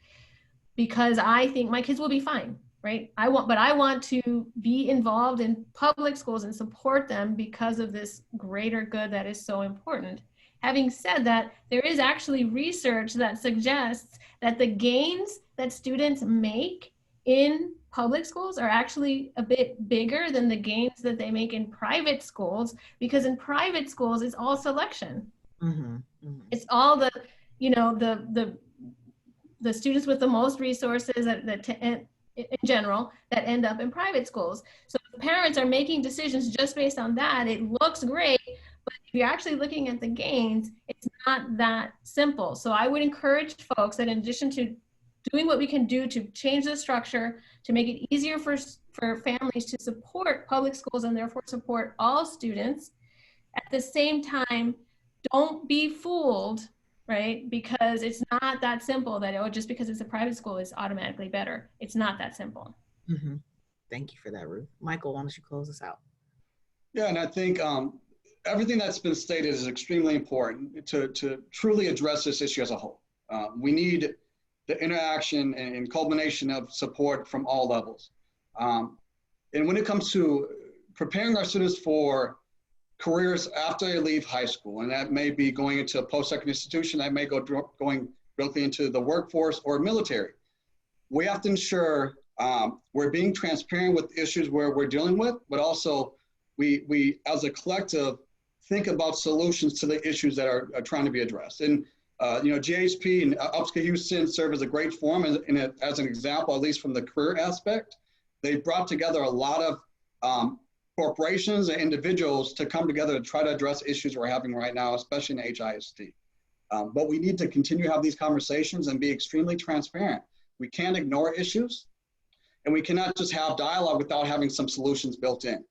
because I think my kids will be fine, right? I want to be involved in public schools and support them because of this greater good that is so important. Having said that, there is actually research that suggests that the gains that students make in public schools are actually a bit bigger than the gains that they make in private schools, because in private schools, it's all selection. Mm-hmm. Mm-hmm. It's all the students with the most resources in general that end up in private schools. So if parents are making decisions just based on that, it looks great, but if you're actually looking at the gains, it's not that simple. So I would encourage folks that in addition to doing what we can do to change the structure, to make it easier for families to support public schools and therefore support all students, at the same time, don't be fooled, right? Because it's not that simple that, just because it's a private school is automatically better. It's not that simple. Mm-hmm. Thank you for that, Ruth. Michael, why don't you close us out? Yeah, and I think everything that's been stated is extremely important to truly address this issue as a whole. We need the interaction and culmination of support from all levels. And when it comes to preparing our students for careers after they leave high school, and that may be going into a post-secondary institution, that may going directly into the workforce or military. We have to ensure we're being transparent with issues where we're dealing with, but also we as a collective think about solutions to the issues that are trying to be addressed. And GHP and Upscale Houston serve as a great forum as an example, at least from the career aspect. They brought together a lot of corporations and individuals to come together to try to address issues we're having right now, especially in HIST. But we need to continue to have these conversations and be extremely transparent. We can't ignore issues, and we cannot just have dialogue without having some solutions built in.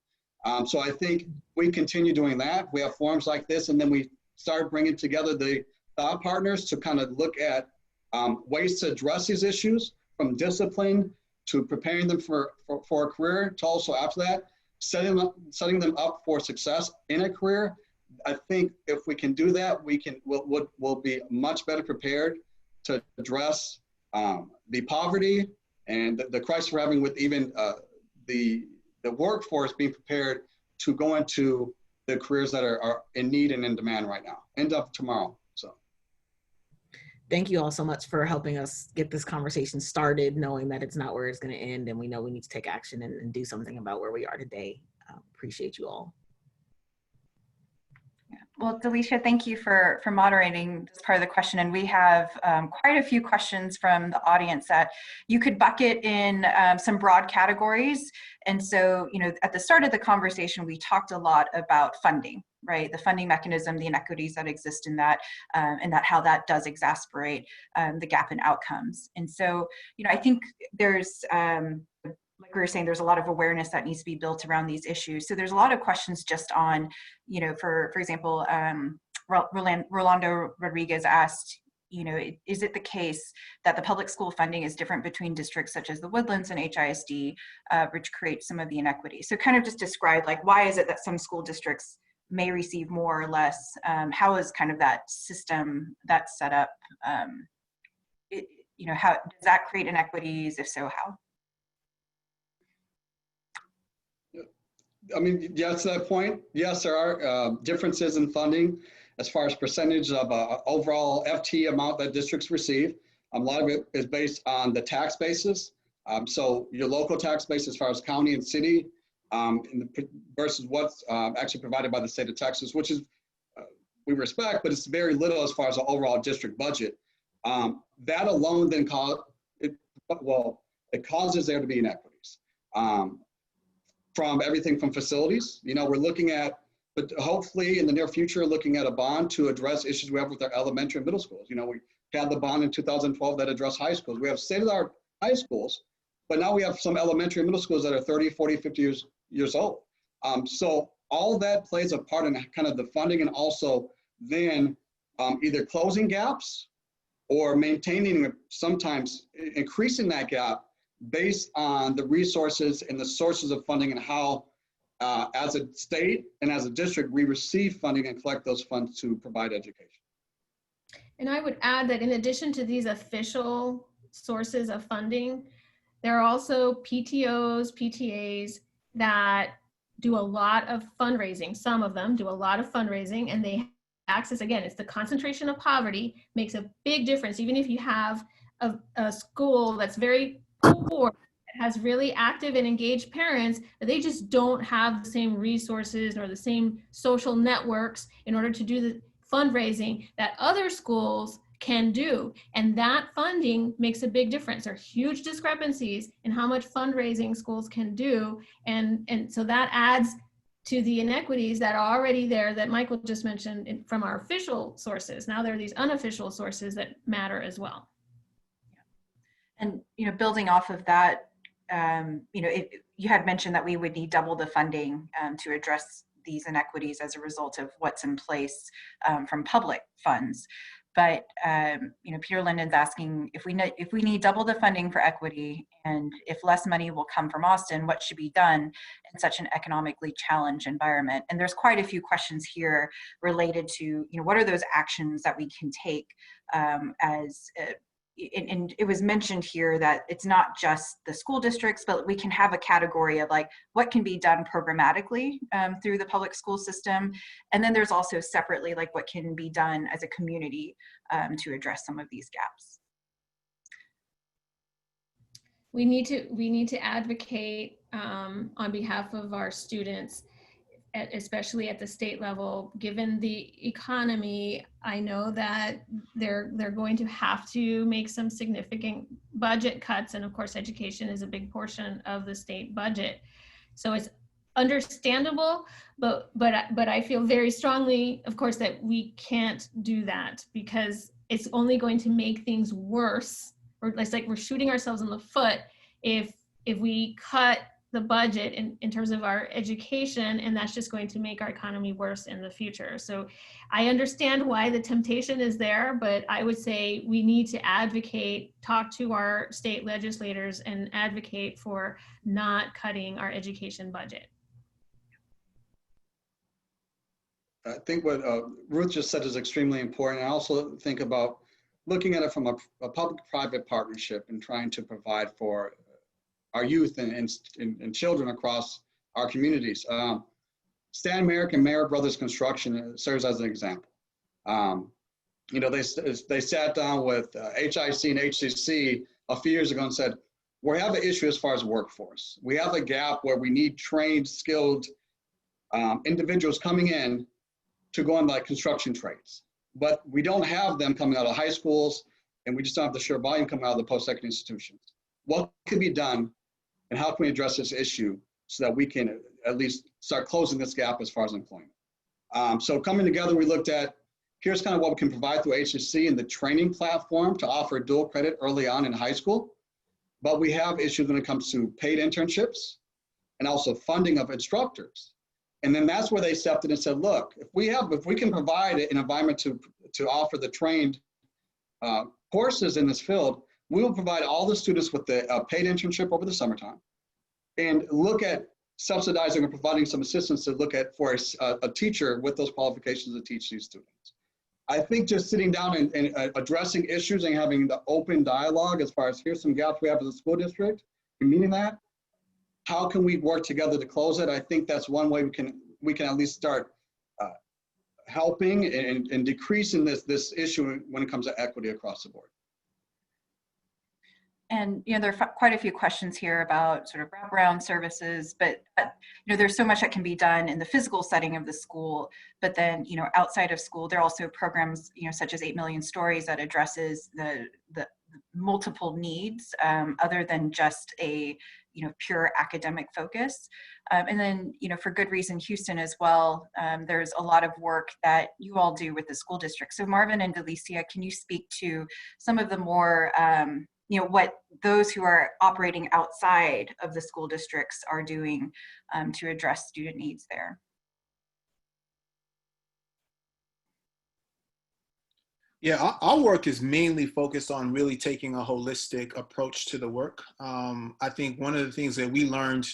So I think we continue doing that. We have forums like this, and then we start bringing together the thought partners to kind of look at ways to address these issues, from discipline to preparing them for a career, to also after that, setting them up for success in a career. I think if we can do that, we'll be much better prepared to address the poverty and the crisis we're having with even the workforce being prepared to go into the careers that are in need and in demand right now, end up tomorrow. So thank you all so much for helping us get this conversation started, knowing that it's not where it's going to end, and we know we need to take action and do something about where we are today. Appreciate you all. Yeah. Well, Delicia, thank you for moderating this part of the question. And we have quite a few questions from the audience that you could bucket in some broad categories. And so, at the start of the conversation, we talked a lot about funding, right? The funding mechanism, the inequities that exist in that, and that how that does exacerbate the gap in outcomes. And so, I think there's, like we were saying, there's a lot of awareness that needs to be built around these issues. So there's a lot of questions just on, for example, Rolando Rodriguez asked, is it the case that the public school funding is different between districts such as the Woodlands and HISD, which creates some of the inequity? So kind of just describe, like, why is it that some school districts may receive more or less? How is kind of that system that's set up? How does that create inequities? If so, how? I mean, yes, to that point, yes, there are differences in funding as far as percentage of overall FT amount that districts receive. A lot of it is based on the tax basis. So your local tax base as far as county and city versus what's actually provided by the state of Texas, which is, we respect, but it's very little as far as the overall district budget. That alone then it causes there to be inequities. From everything from facilities, we're looking at, but hopefully in the near future, looking at a bond to address issues we have with our elementary and middle schools. We had the bond in 2012 that addressed high schools. We have state-of-the-art high schools, but now we have some elementary and middle schools that are 30, 40, 50 years old. So all that plays a part in kind of the funding, and also then either closing gaps or maintaining, sometimes increasing that gap based on the resources and the sources of funding, and how as a state and as a district, we receive funding and collect those funds to provide education. And I would add that in addition to these official sources of funding, there are also PTOs, PTAs that do a lot of fundraising. Some of them do a lot of fundraising, and they access, again, it's the concentration of poverty makes a big difference. Even if you have a school that's very poor, that has really active and engaged parents, they just don't have the same resources or the same social networks in order to do the fundraising that other schools can do. And that funding makes a big difference. There are huge discrepancies in how much fundraising schools can do. And so that adds to the inequities that are already there that Michael just mentioned from our official sources. Now there are these unofficial sources that matter as well. And, building off of that, you had mentioned that we would need double the funding to address these inequities as a result of what's in place from public funds. But, Pierre Linden's asking if we need double the funding for equity, and if less money will come from Austin, what should be done in such an economically challenged environment? And there's quite a few questions here related to, what are those actions that we can take and it was mentioned here that it's not just the school districts, but we can have a category of like what can be done programmatically through the public school system. And then there's also separately like what can be done as a community to address some of these gaps. We need to advocate on behalf of our students, especially at the state level. Given the economy, I know that they're going to have to make some significant budget cuts, and of course education is a big portion of the state budget. So it's understandable, but I feel very strongly, of course, that we can't do that because it's only going to make things worse. Or it's like we're shooting ourselves in the foot if we cut the budget in terms of our education, and that's just going to make our economy worse in the future. So I understand why the temptation is there, but I would say we need to advocate, talk to our state legislators and advocate for not cutting our education budget. I think what Ruth just said is extremely important. I also think about looking at it from a public-private partnership and trying to provide for our youth and children across our communities. Stan Merrick and Merrick Brothers Construction serves as an example. They sat down with HIC and HCC a few years ago and said, we have an issue as far as workforce. We have a gap where we need trained, skilled individuals coming in to go on like construction trades, but we don't have them coming out of high schools, and we just don't have the sheer volume coming out of the post-secondary institutions. What could be done, and how can we address this issue so that we can at least start closing this gap as far as employment? So coming together, we looked at, here's kind of what we can provide through HSC and the training platform to offer dual credit early on in high school. But we have issues when it comes to paid internships and also funding of instructors. And then that's where they stepped in and said, look, if we can provide an environment to offer the trained courses in this field, we will provide all the students with the paid internship over the summertime and look at subsidizing or providing some assistance to look at for a teacher with those qualifications to teach these students. I think just sitting down and addressing issues and having the open dialogue as far as here's some gaps we have as a school district, and meaning that, how can we work together to close it? I think that's one way we can at least start helping and decreasing this issue when it comes to equity across the board. And there are quite a few questions here about sort of wraparound services, but there's so much that can be done in the physical setting of the school. But then outside of school, there are also programs such as 8 Million Stories that addresses the multiple needs other than just a pure academic focus. And then for good reason, Houston as well. There's a lot of work that you all do with the school district. So Marvin and Delicia, can you speak to some of the more what those who are operating outside of the school districts are doing to address student needs there? Yeah, our work is mainly focused on really taking a holistic approach to the work. I think one of the things that we learned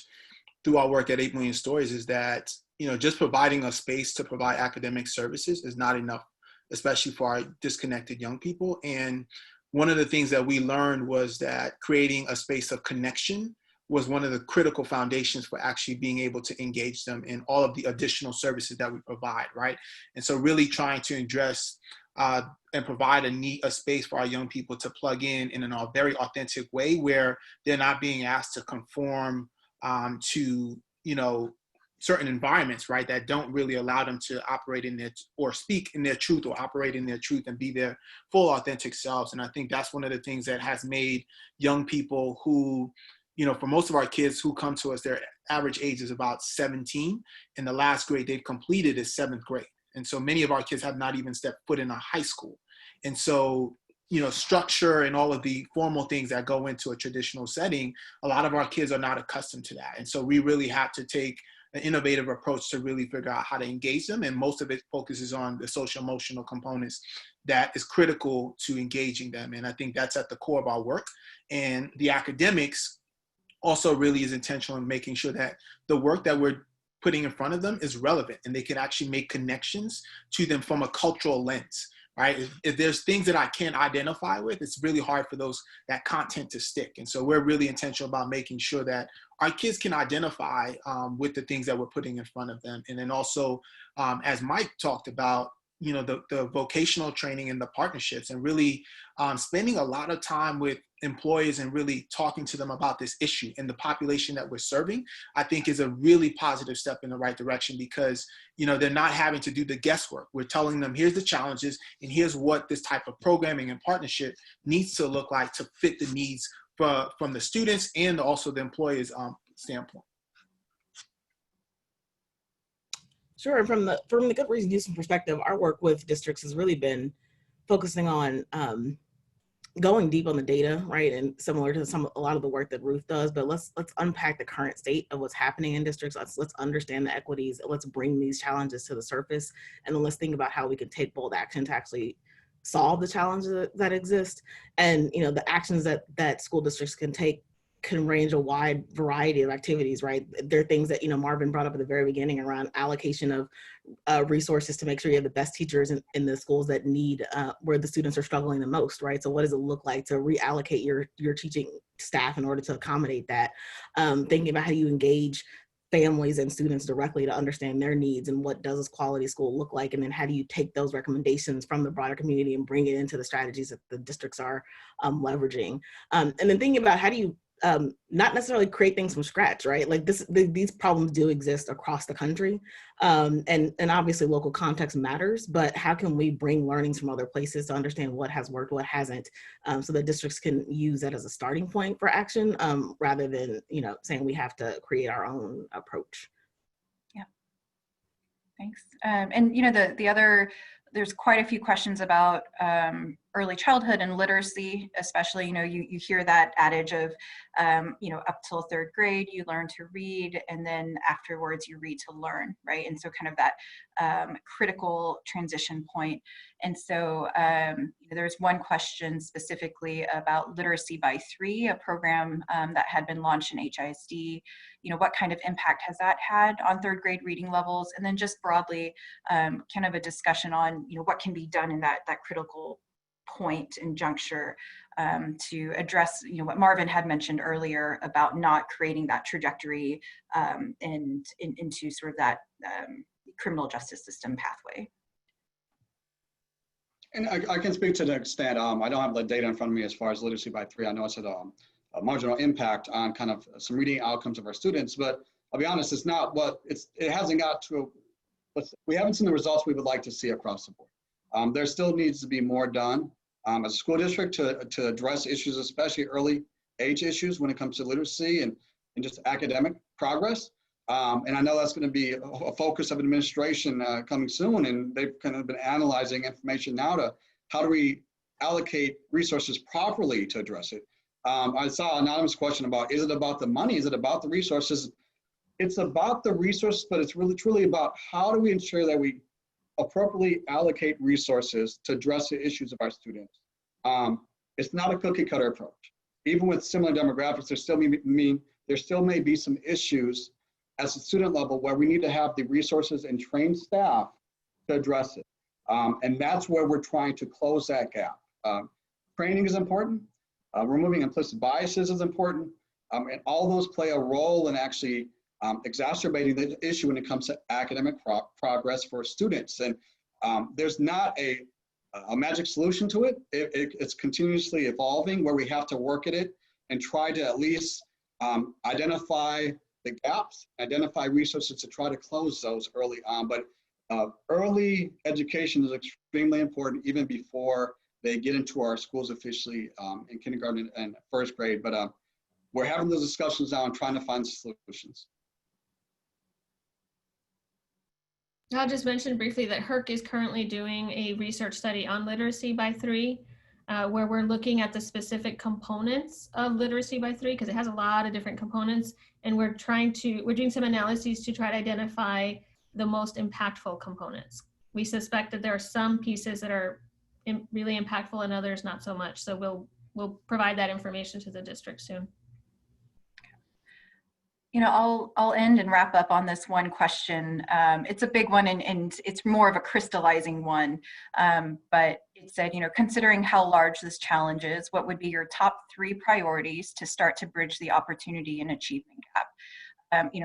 through our work at 8 Million Stories is that, just providing a space to provide academic services is not enough, especially for our disconnected young people. And one of the things that we learned was that creating a space of connection was one of the critical foundations for actually being able to engage them in all of the additional services that we provide, right? And so really trying to address and provide a space for our young people to plug in a very authentic way where they're not being asked to conform to, certain environments, right, that don't really allow them to operate in their, or speak in their truth, or operate in their truth and be their full authentic selves. And I think that's one of the things that has made young people who, for most of our kids who come to us, their average age is about 17, and the last grade they've completed is 7th grade. And so many of our kids have not even stepped foot in a high school. And so, structure and all of the formal things that go into a traditional setting, a lot of our kids are not accustomed to that. And so we really have to take an innovative approach to really figure out how to engage them. And most of it focuses on the social emotional components that is critical to engaging them. And I think that's at the core of our work. And the academics also really is intentional in making sure that the work that we're putting in front of them is relevant and they can actually make connections to them from a cultural lens, right? If there's things that I can't identify with, it's really hard for that content to stick. And so we're really intentional about making sure that our kids can identify with the things that we're putting in front of them. And then also, as Mike talked about, the vocational training and the partnerships, and really spending a lot of time with employers and really talking to them about this issue and the population that we're serving, I think is a really positive step in the right direction, because, they're not having to do the guesswork. We're telling them, here's the challenges and here's what this type of programming and partnership needs to look like to fit the needs from the students and also the employers' standpoint. Sure. From the good reason Houston perspective, our work with districts has really been focusing on going deep on the data, right? And similar to a lot of the work that Ruth does, but let's unpack the current state of what's happening in districts. Let's understand the equities. Let's bring these challenges to the surface, and then let's think about how we can take bold action to actually solve the challenges that exist. And the actions that school districts can take can range a wide variety of activities, right? There are things that, Marvin brought up at the very beginning around allocation of resources to make sure you have the best teachers in the schools that need, where the students are struggling the most, right? So what does it look like to reallocate your teaching staff in order to accommodate that? Thinking about how you engage families and students directly to understand their needs and what does this quality school look like, and then how do you take those recommendations from the broader community and bring it into the strategies that the districts are leveraging, and then thinking about how do you not necessarily create things from scratch, right? Like these problems do exist across the country. And obviously local context matters, but how can we bring learnings from other places to understand what has worked, what hasn't, so that districts can use that as a starting point for action, rather than, saying we have to create our own approach. Yeah, thanks. And the other, there's quite a few questions about early childhood and literacy, especially, you hear that adage of, up till third grade, you learn to read, and then afterwards you read to learn, right? And so kind of that critical transition point. And so there's one question specifically about Literacy by 3, a program that had been launched in HISD. What kind of impact has that had on third grade reading levels? And then just broadly, kind of a discussion on, what can be done in that critical point and juncture to address, what Marvin had mentioned earlier about not creating that trajectory and into sort of that criminal justice system pathway. And I can speak to the extent, I don't have the data in front of me as far as literacy by 3. I know it's had a marginal impact on kind of some reading outcomes of our students, but I'll be honest, it's not it hasn't got to, we haven't seen the results we would like to see across the board. There still needs to be more done as a school district to address issues, especially early age issues when it comes to literacy and just academic progress. And I know that's going to be a focus of administration coming soon, and they've kind of been analyzing information now to how do we allocate resources properly to address it. I saw an anonymous question about, is it about the money? Is it about the resources? It's about the resources, but it's really truly about how do we ensure that we appropriately allocate resources to address the issues of our students. It's not a cookie cutter approach. Even with similar demographics, there still may be some issues at the student level where we need to have the resources and trained staff to address it. And that's where we're trying to close that gap. Training is important. Removing implicit biases is important. And all those play a role in actually exacerbating the issue when it comes to academic progress for students. And there's not a magic solution to it. It's continuously evolving where we have to work at it and try to at least identify the gaps, identify resources to try to close those early on. But early education is extremely important even before they get into our schools officially in kindergarten and first grade. But we're having those discussions now and trying to find solutions. I'll just mention briefly that HERC is currently doing a research study on literacy by 3, where we're looking at the specific components of literacy by 3, because it has a lot of different components, and we're doing some analyses to try to identify the most impactful components. We suspect that there are some pieces that are really impactful and others not so much. So we'll provide that information to the district soon. I'll end and wrap up on this one question. It's a big one and it's more of a crystallizing one. But it said, considering how large this challenge is, what would be your top 3 priorities to start to bridge the opportunity and achievement gap?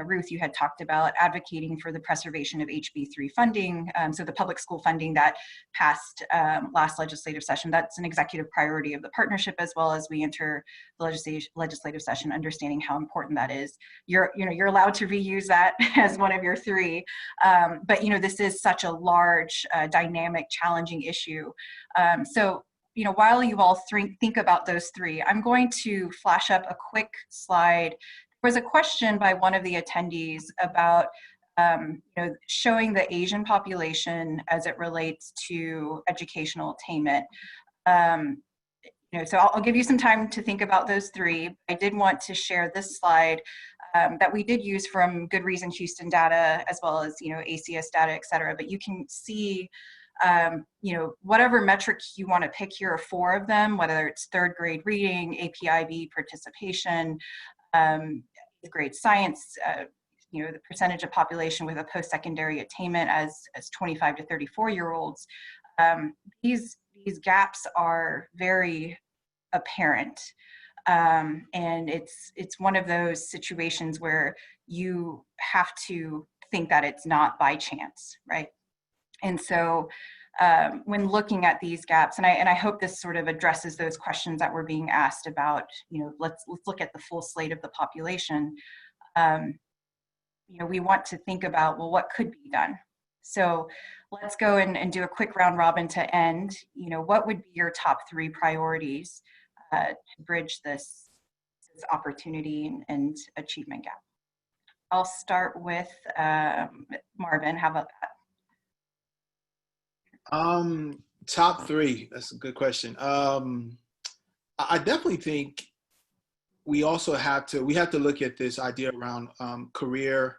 Ruth, you had talked about advocating for the preservation of HB3 funding. So the public school funding that passed last legislative session, that's an executive priority of the partnership, as well as we enter the legislative session, understanding how important that is. You're allowed to reuse that as one of your 3. But, this is such a large, dynamic, challenging issue. So while you all think about those 3, I'm going to flash up a quick slide. There was a question by one of the attendees about showing the Asian population as it relates to educational attainment. So I'll give you some time to think about those 3. I did want to share this slide that we did use from Good Reason Houston data, as well as ACS data, et cetera. But you can see whatever metric you want to pick, here are 4 of them, whether it's third grade reading, APIB participation, grade science, the percentage of population with a post-secondary attainment as 25 to 34-year-olds. These gaps are very apparent. And it's one of those situations where you have to think that it's not by chance, right? And so when looking at these gaps. And I hope this sort of addresses those questions that were being asked about, let's look at the full slate of the population. We want to think about, well, what could be done? So let's go and do a quick round robin to end. What would be your top 3 priorities to bridge this opportunity and achievement gap? I'll start with Marvin. How about that? Top 3. That's a good question. I definitely think we also have to look at this idea around career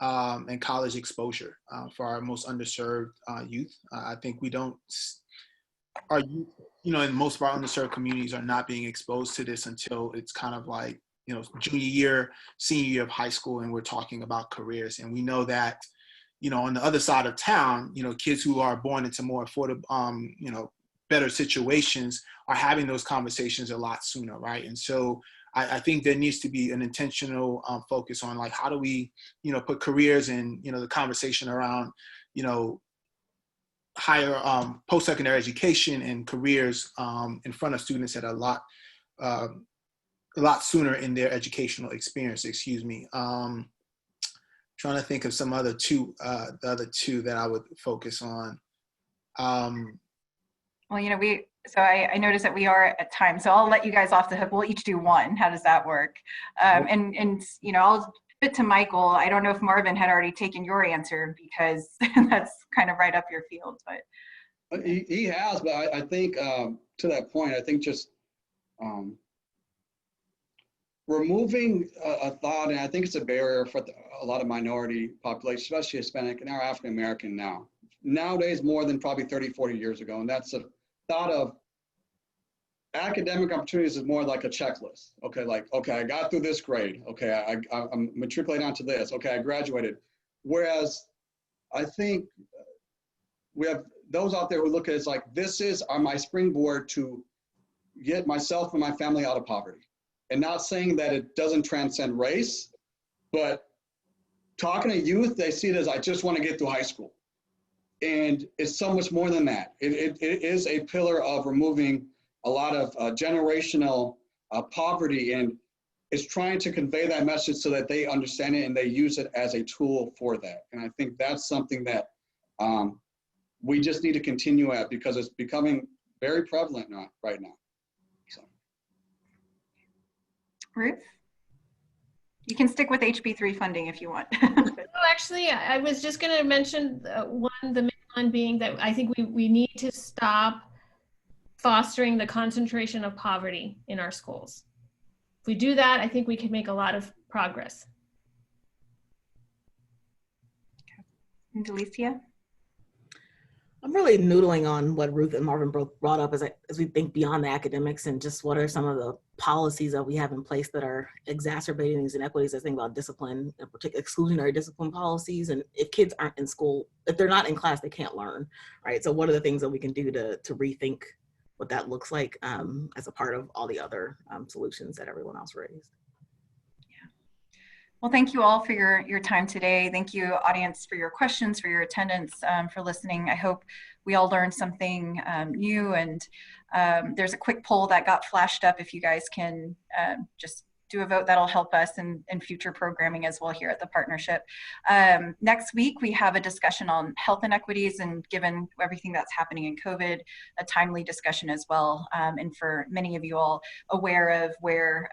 and college exposure for our most underserved youth. I think our youth, in most of our underserved communities are not being exposed to this until it's kind of like, junior year, senior year of high school, and we're talking about careers. And we know that, on the other side of town, kids who are born into more affordable, better situations are having those conversations a lot sooner, right? And so I think there needs to be an intentional focus on, like, how do we, put careers and, the conversation around, higher post-secondary education and careers in front of students at a lot sooner in their educational experience, Trying to think of some other the other 2 that I would focus on. Well, I noticed that we are at time, so I'll let you guys off the hook. We'll each do 1. How does that work? And I'll fit to Michael. I don't know if Marvin had already taken your answer, because that's kind of right up your field, but. He has, but I think to that point, I think just removing a thought, and I think it's a barrier for a lot of minority populations, especially Hispanic and our African American nowadays more than probably 30, 40 years ago. And that's a thought of academic opportunities is more like a checklist. Okay, I got through this grade. Okay, I'm matriculating onto this. Okay, I graduated. Whereas I think we have those out there who look at it as like, this is my springboard to get myself and my family out of poverty. And not saying that it doesn't transcend race, but talking to youth, they see it as, I just want to get through high school. And it's so much more than that. It is a pillar of removing a lot of generational poverty, and it's trying to convey that message so that they understand it and they use it as a tool for that. And I think that's something that we just need to continue at, because it's becoming very prevalent right now. Ruth? You can stick with HB3 funding if you want. No, actually, I was just going to mention the main one being that I think we need to stop fostering the concentration of poverty in our schools. If we do that, I think we can make a lot of progress. And Delicia? I'm really noodling on what Ruth and Marvin both brought up as we think beyond the academics, and just what are some of the policies that we have in place that are exacerbating these inequities. I think about discipline, in particular exclusionary discipline policies, and if kids aren't in school, if they're not in class, they can't learn, right? So what are the things that we can do to rethink what that looks like as a part of all the other solutions that everyone else raised? Well, thank you all for your time today. Thank you, audience, for your questions, for your attendance, for listening. I hope we all learned something new, and there's a quick poll that got flashed up. If you guys can just do a vote, that'll help us in future programming as well here at the partnership. Next week, we have a discussion on health inequities, and given everything that's happening in COVID, a timely discussion as well. And for many of you all aware of where,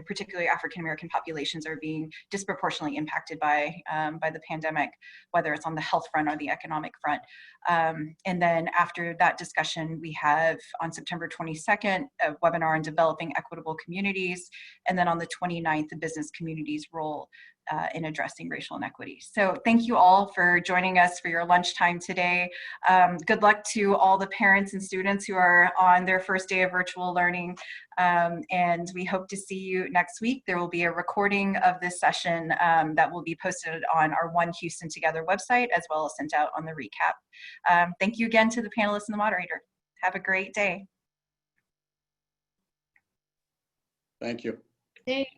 particularly African-American populations are being disproportionately impacted by the pandemic, whether it's on the health front or the economic front. And then after that discussion, we have on September 22nd, a webinar on developing equitable communities. And then on the 29th, the business community's role in addressing racial inequities. So thank you all for joining us for your lunchtime today. Good luck to all the parents and students who are on their first day of virtual learning. And we hope to see you next week. There will be a recording of this session that will be posted on our One Houston Together website, as well as sent out on the recap. Thank you again to the panelists and the moderator. Have a great day. Thank you. Thanks.